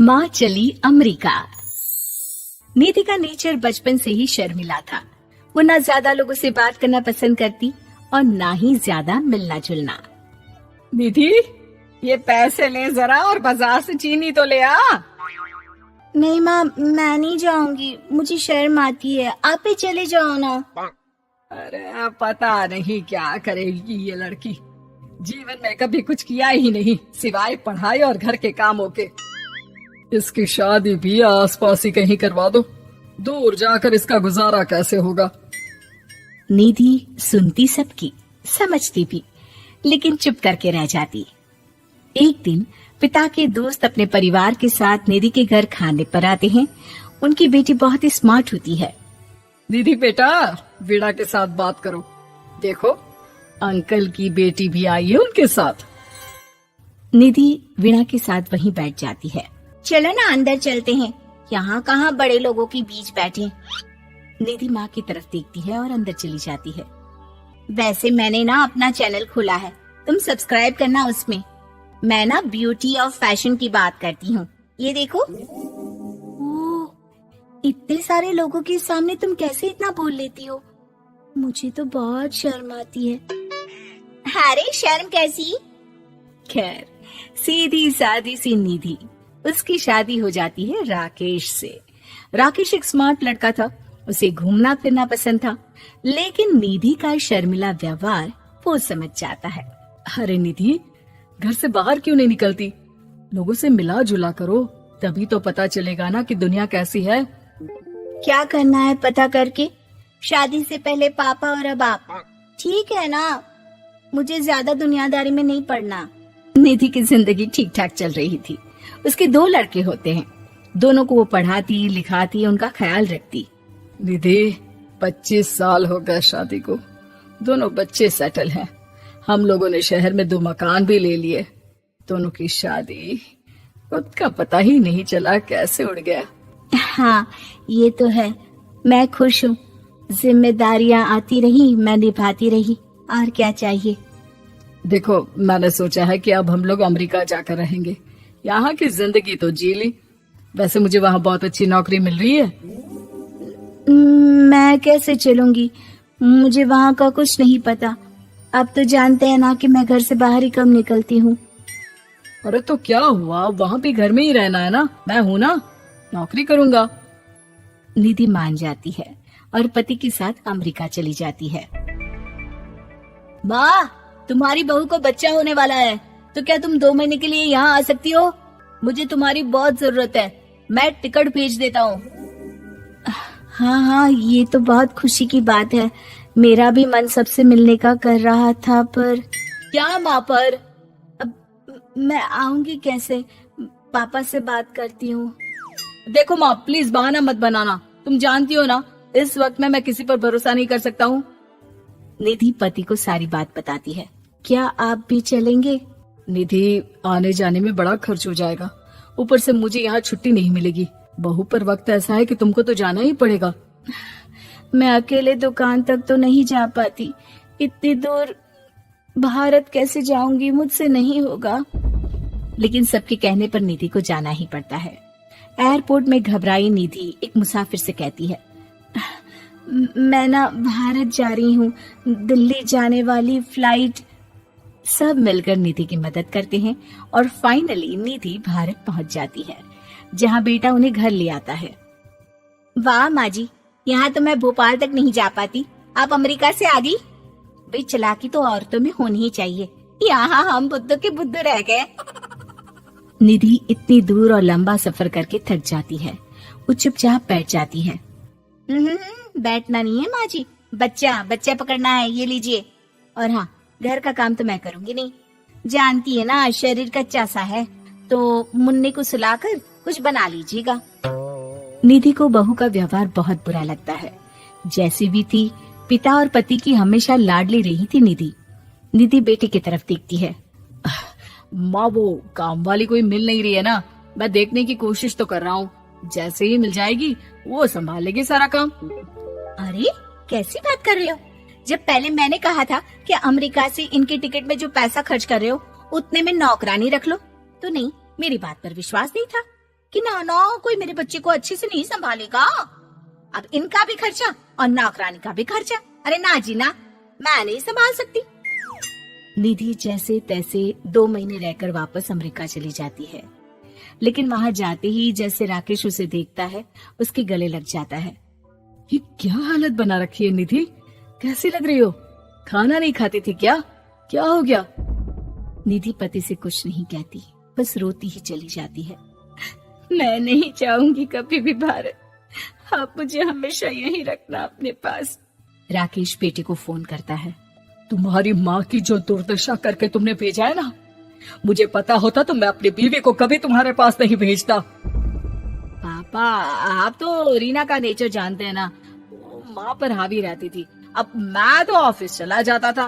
माँ चली अमेरिका। निधि का नेचर बचपन से ही शर्मिला था। वो ना ज्यादा लोगों से बात करना पसंद करती और ना ही ज्यादा मिलना जुलना। निधि, ये पैसे ले जरा और बाजार से चीनी तो ले आ। नहीं माँ, मैं नहीं जाऊंगी, मुझे शर्म आती है, आप ही चले जाओ ना। अरे पता नहीं क्या करेगी ये लड़की। जीवन में कभी कुछ किया ही नहीं सिवाय पढ़ाई और घर के कामों के। इसकी शादी भी आसपास ही कहीं करवा दो, दूर जाकर इसका गुजारा कैसे होगा। निधि सुनती सबकी, समझती भी, लेकिन चुप करके रह जाती। एक दिन पिता के दोस्त अपने परिवार के साथ निधि के घर खाने पर आते हैं। उनकी बेटी बहुत ही स्मार्ट होती है। निधि बेटा, वीणा के साथ बात करो। देखो, अंकल की बेटी भी आई है उनके साथ। निधि वीणा के साथ वहीं बैठ जाती है। चलो ना अंदर चलते हैं, यहाँ कहाँ बड़े लोगों के बीच बैठे। निधि माँ की तरफ देखती है और अंदर चली जाती है। वैसे मैंने ना अपना चैनल खोला है, तुम सब्सक्राइब करना उसमें। मैं ना ब्यूटी और फैशन की बात करती हूँ। ये देखो। ओह, इतने सारे लोगों के सामने तुम कैसे इतना बोल लेती हो? मुझे तो बहुत शर्म आती है। अरे शर्म कैसी। खैर, सीधी सादी सी निधि, उसकी शादी हो जाती है राकेश से। राकेश एक स्मार्ट लड़का था, उसे घूमना फिरना पसंद था, लेकिन निधि का शर्मिला व्यवहार वो समझ जाता है। अरे निधि, घर से बाहर क्यों नहीं निकलती? लोगों से मिला जुला करो, तभी तो पता चलेगा ना कि दुनिया कैसी है। क्या करना है पता करके? शादी से पहले पापा और अब आप। ठीक है ना, मुझे ज्यादा दुनियादारी में नहीं पड़ना। निधि की जिंदगी ठीक ठाक चल रही थी। उसके 2 लड़के होते हैं, दोनों को वो पढ़ाती लिखाती, उनका ख्याल रखती। निधि, 25 साल हो गए शादी को, दोनों बच्चे सेटल हैं। हम लोगों ने शहर में 2 मकान भी ले लिए। दोनों की शादी खुद का पता ही नहीं चला कैसे उड़ गया। हाँ, ये तो है। मैं खुश हूँ, जिम्मेदारियाँ आती रही, मैं निभाती रही, और क्या चाहिए। देखो, मैंने सोचा है कि अब हम लोग अमेरिका जाकर रहेंगे। यहाँ की जिंदगी तो जी ली, वैसे मुझे वहाँ बहुत अच्छी नौकरी मिल रही है। मैं कैसे चलूंगी, मुझे वहाँ का कुछ नहीं पता। अब तो जानते हैं ना कि मैं घर से बाहर ही कम निकलती हूँ। अरे तो क्या हुआ, वहाँ भी घर में ही रहना है ना, मैं हूँ ना, नौकरी करूँगा। निधि मान जाती है और पति के साथ अमेरिका चली जाती है। माँ, तुम्हारी बहू को बच्चा होने वाला है, तो क्या तुम 2 महीने के लिए यहाँ आ सकती हो? मुझे तुम्हारी बहुत जरूरत है, मैं टिकट भेज देता हूँ। हाँ हाँ, ये तो बहुत खुशी की बात है। मेरा भी मन सबसे मिलने का कर रहा था, पर क्या माँ पर? अब मैं आऊंगी कैसे? पापा से बात करती हूँ। देखो माँ, प्लीज बहाना मत बनाना, तुम जानती हो ना इस वक्त में मैं किसी पर भरोसा नहीं कर सकता हूँ। निधि पति को सारी बात बताती है। क्या आप भी चलेंगे? निधि, आने जाने में बड़ा खर्च हो जाएगा, ऊपर से मुझे यहाँ छुट्टी नहीं मिलेगी। बहू पर वक्त ऐसा है कि तुमको तो जाना ही पड़ेगा। मैं अकेले दुकान तक तो नहीं जा पाती, इतनी दूर भारत कैसे जाऊंगी, मुझसे नहीं होगा। लेकिन सबके कहने पर निधि को जाना ही पड़ता है। एयरपोर्ट में घबराई निधि एक मुसाफिर से कहती है, मैं ना भारत जा रही हूँ, दिल्ली जाने वाली फ्लाइट। सब मिलकर निधि की मदद करते हैं और फाइनली निधि भारत पहुंच जाती है, जहां बेटा उन्हें घर ले आता है। वाह माँ जी, यहाँ तो मैं भोपाल तक नहीं जा पाती, आप अमेरिका से आ गई। भाई चालाकी तो औरतों में होनी ही चाहिए, यहाँ हम बुद्धू के बुद्धू रह गए। निधि इतनी दूर और लंबा सफर करके थक जाती है, वो चुपचाप बैठ जाती है। बैठना नहीं है माँ जी, बच्चा पकड़ना है, ये लीजिए। और हाँ, घर का काम तो मैं करूंगी नहीं, जानती है ना शरीर कच्चा सा है, तो मुन्ने को सुलाकर कुछ बना लीजिएगा। निधि को बहू का व्यवहार बहुत बुरा लगता है। जैसी भी थी, पिता और पति की हमेशा लाडली रही थी निधि। निधि बेटे की तरफ देखती है। माँ, वो काम वाली कोई मिल नहीं रही है ना, मैं देखने की कोशिश तो कर रहा हूँ, जैसे ही मिल जाएगी वो संभालेगी सारा काम। अरे कैसी बात कर रहे हो? जब पहले मैंने कहा था कि अमेरिका से इनके टिकट में जो पैसा खर्च कर रहे हो उतने में नौकरानी रख लो, तो नहीं, मेरी बात पर विश्वास नहीं था। कि ना कोई मेरे बच्चे को अच्छे से नहीं संभालेगा। अब इनका भी खर्चा और नौकरानी का भी खर्चा। अरे ना जी ना, मैं नहीं संभाल सकती। निधि जैसे तैसे 2 महीने रहकर वापस अमेरिका चली जाती है, लेकिन वहां जाते ही जैसे राकेश उसे देखता है उसके गले लग जाता है। ये क्या हालत बना रखी है निधि, कैसी लग रही हो? खाना नहीं खाती थी क्या? क्या हो गया? निधि पति से कुछ नहीं कहती, बस रोती ही चली जाती है। मैं नहीं चाहूंगी कभी भी भारत, आप मुझे हमेशा यहीं रखना अपने पास। राकेश बेटे को फोन करता है। तुम्हारी माँ की जो दुर्दशा करके तुमने भेजा है ना, मुझे पता होता तो मैं अपनी बीवी को कभी तुम्हारे पास नहीं भेजता। पापा, आप तो रीना का नेचर जानते हैं ना, वो माँ पर हावी रहती थी। अब मैं तो ऑफिस चला जाता था,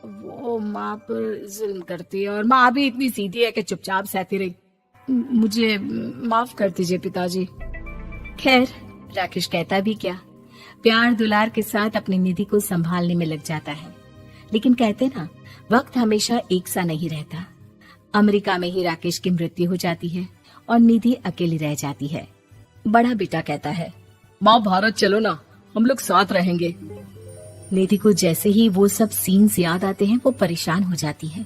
वो माँ पर जुल्म करती है और माँ भी इतनी सीधी है कि चुपचाप सहती रही। मुझे माफ कर दीजिए पिताजी। खैर, राकेश कहता भी क्या, प्यार दुलार के साथ अपनी निधि को संभालने में लग जाता है। लेकिन कहते ना, वक्त हमेशा एक सा नहीं रहता। अमेरिका में ही राकेश की मृत्यु हो जाती है और निधि अकेली रह जाती है। बड़ा बेटा कहता है, माँ भारत चलो ना, हम लोग साथ रहेंगे। निधि को जैसे ही वो सब सीन्स याद आते हैं वो परेशान हो जाती है।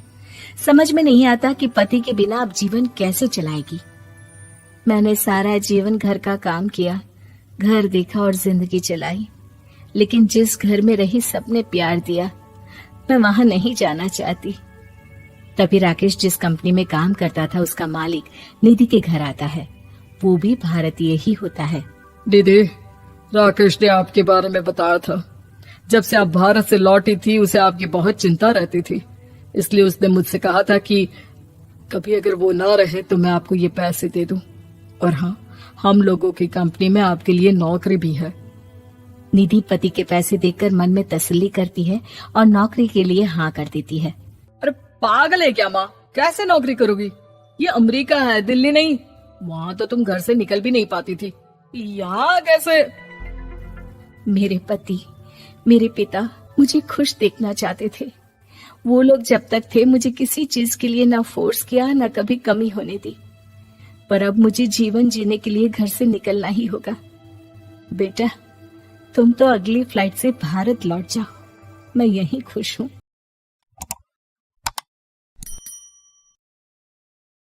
समझ में नहीं आता कि पति के बिना अब जीवन कैसे चलाएगी। मैंने सारा जीवन घर का काम किया, घर देखा और जिंदगी चलाई, लेकिन जिस घर में रही सबने प्यार दिया, मैं वहां नहीं जाना चाहती। तभी राकेश जिस कंपनी में काम करता था उसका मालिक निधि के घर आता है। वो भी भारतीय ही होता है। दीदी, राकेश ने आपके बारे में बताया था। जब से आप भारत से लौटी थी उसे आपकी बहुत चिंता रहती थी, इसलिए उसने मुझसे कहा था कि कभी अगर वो ना रहे तो मैं आपको ये पैसे दे दूं। और हाँ, हम लोगों की कंपनी में आपके लिए नौकरी भी है। निधि पति के पैसे देखकर मन में तसल्ली करती है और नौकरी के लिए हाँ कर देती है। अरे पागल है क्या माँ, कैसे नौकरी करोगी? ये अमेरिका है, दिल्ली नहीं। वहाँ तो तुम घर से निकल भी नहीं पाती थी, यहाँ कैसे? मेरे पति, मेरे पिता मुझे खुश देखना चाहते थे। वो लोग जब तक थे मुझे किसी चीज के लिए ना फोर्स किया, ना कभी कमी होने दी। पर अब मुझे जीवन जीने के लिए घर से निकलना ही होगा। बेटा, तुम तो अगली फ्लाइट से भारत लौट जाओ, मैं यहीं खुश हूँ।